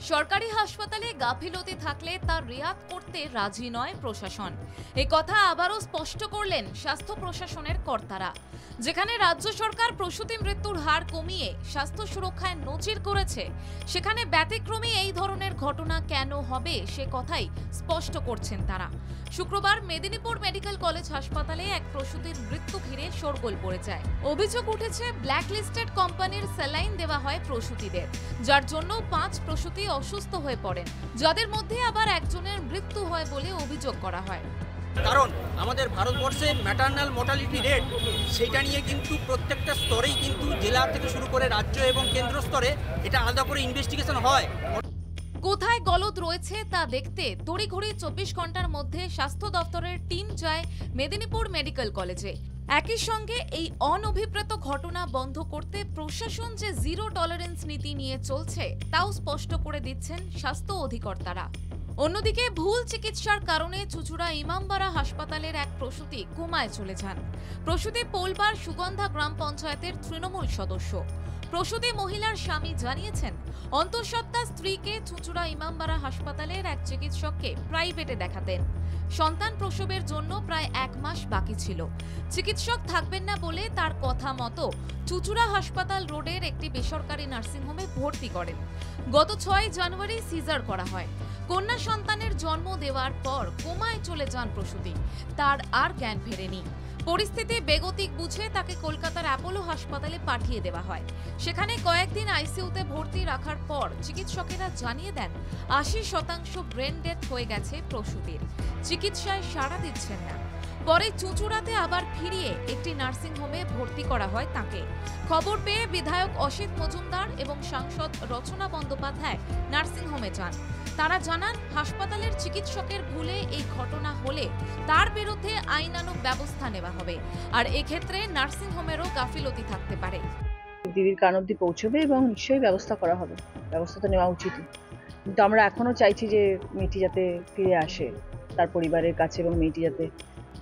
সরকারি হাসপাতালে গাফিলতি থাকলে তা রিয়াত করতে রাজি নয় প্রশাসন। এই কথা আবারও স্পষ্ট করলেন স্বাস্থ্য প্রশাসনের কর্তারা। যেখানে রাজ্য সরকার প্রসূতি মৃত্যুর হার কমিয়ে স্বাস্থ্য সুরক্ষায় নজির করেছে, সেখানে ব্যতিক্রমী এই ধরনের ঘটনা কেন হবে সে কথাই স্পষ্ট করছেন তারা। শুক্রবার মেদিনীপুর মেডিকেল কলেজ হাসপাতালে এক প্রসূতির মৃত্যু ঘিরে শোরগোল পড়ে যায়। অভিযোগ উঠেছে ব্ল্যাকলিস্টেড কোম্পানির স্যালাইন দেওয়া হয় প্রসূতিদের, যার জন্য 5 প্রসূতি অসুস্থ হয়ে পড়েন, যাদের মধ্যে আবার একজনের মৃত্যু হয় বলে অভিযোগ করা হয়। কারণ আমাদের ভারতবর্ষের ম্যাটারনাল মর্টালিটি রেট সেটা নিয়ে কিন্তু প্রত্যেকটা স্তরেই কিন্তু জেলা থেকে শুরু করে রাজ্য এবং কেন্দ্র স্তরে এটা আলাদা করে ইনভেস্টিগেশন হয়। কোথায় গলদ রয়েছে তা দেখতে তড়িঘড়ি 24 ঘন্টার মধ্যে স্বাস্থ্য দপ্তরের টিম যায় মেদিনীপুর মেডিকেল কলেজে। একই সঙ্গে এই অনভিপ্রেত ঘটনা বন্ধ করতে প্রশাসন যে জিরো টলারেন্স নীতি নিয়ে চলছে তাও স্পষ্ট করে দিচ্ছেন স্বাস্থ্য অধিকর্তারা। অন্যদিকে ভুল চিকিৎসার কারণে চুঁচুড়া ইমামবাড়া হাসপাতালের এক প্রসূতি কোমায় চলে যান। প্রসূতি পোলবার সুগন্ধা গ্রাম পঞ্চায়েতের তৃণমূল সদস্য। প্রসূতি মহিলার স্বামী জানিয়েছেন, অন্তঃসত্ত্বা স্ত্রীকে চুঁচুড়া ইমামবাড়া হাসপাতালের এক চিকিৎসককে প্রাইভেটে দেখাতেন। সন্তান প্রসবের জন্য প্রায় 1 মাস বাকি ছিল। চিকিৎসক থাকবেন না বলে তার কথা মতো চুঁচুড়া হাসপাতাল রোডের একটি বেসরকারি নার্সিংহোমে ভর্তি করেন। গত 6 জানুয়ারি সিজার করা হয়। কন্যা সন্তানের জন্ম দেওয়ার পর কোমায় চলে যান প্রসূতি। তার আর জ্ঞান ফেরেনি। পরিস্থিতি বেগতিক বুঝে তাকে কলকাতার অ্যাপোলো হাসপাতালে পাঠিয়ে দেওয়া হয়। সেখানে কয়েকদিন আইসিইউতে ভর্তি রাখার পর চিকিৎসকেরা জানিয়ে দেন 80% ব্রেন ডেথ হয়ে গেছে প্রসূতির। চিকিৎসায় সাড়া দিচ্ছেন না। পরে চুঁচুড়াতে আবার ফিরিয়ে একটি নার্সিংহোমে ভর্তি করা হয় তাকে। খবর পেয়ে বিধায়ক অসিত মজুমদার এবং সাংসদ রচনা বন্দ্যোপাধ্যায় নার্সিংহোমে যান। তারা জানান, হাসপাতালের চিকিৎসকের ভুলে এই ঘটনা হলে তার বিরুদ্ধে আইনানুগ ব্যবস্থা নেওয়া হবে, আর এক্ষেত্রে নার্সিংহোমেরও গাফিলতি থাকতে পারে। দিদির কান অবধি পৌঁছবে এবং নিশ্চয়ই ব্যবস্থা করা হবে। ব্যবস্থা তো নেওয়া উচিত, কিন্তু আমরা এখনো চাইছি যে মেয়েটি যাতে ফিরে আসে তার পরিবারের কাছে এবং মেয়েটি যাতে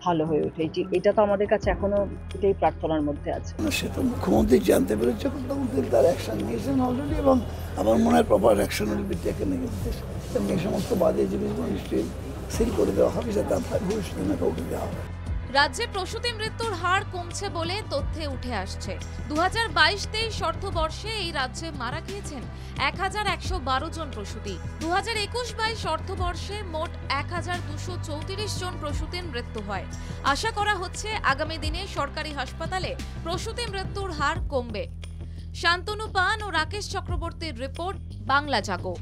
ভালো হয়ে ওঠে। এটা তো আমাদের কাছে এখনো এটাই প্রার্থনার মধ্যে আছে। সেটা মুখ্যমন্ত্রী জানতে পেরেছে, মুখ্যমন্ত্রী তার অ্যাকশন নিয়েছেন অলরেডি, এবং আমার মনে হয় proper action will be taken against this. এবং এই সমস্ত বাদে জিনিসগুলো নিশ্চয়ই সিল করে দেওয়া হবে, যাতে আপনার ভবিষ্যতে না কাউকে দেওয়া হবে। রাজ্যে প্রসূতি মৃত্যুর হার কমছে বলে তথ্যে উঠে আসছে। 2022-23 অর্থবর্ষে এই রাজ্যে মারা গিয়েছেন 1112 জন প্রসূতি। 2021-22 অর্থবর্ষে মোট 1234 জন প্রসূতির মৃত্যু হয়। আশা করা হচ্ছে আগামী দিনে সরকারি হাসপাতালে প্রসূতি মৃত্যুর হার কমবে। শান্তনু পান ও রাকেশ চক্রবর্তীর রিপোর্ট, বাংলা জাগো।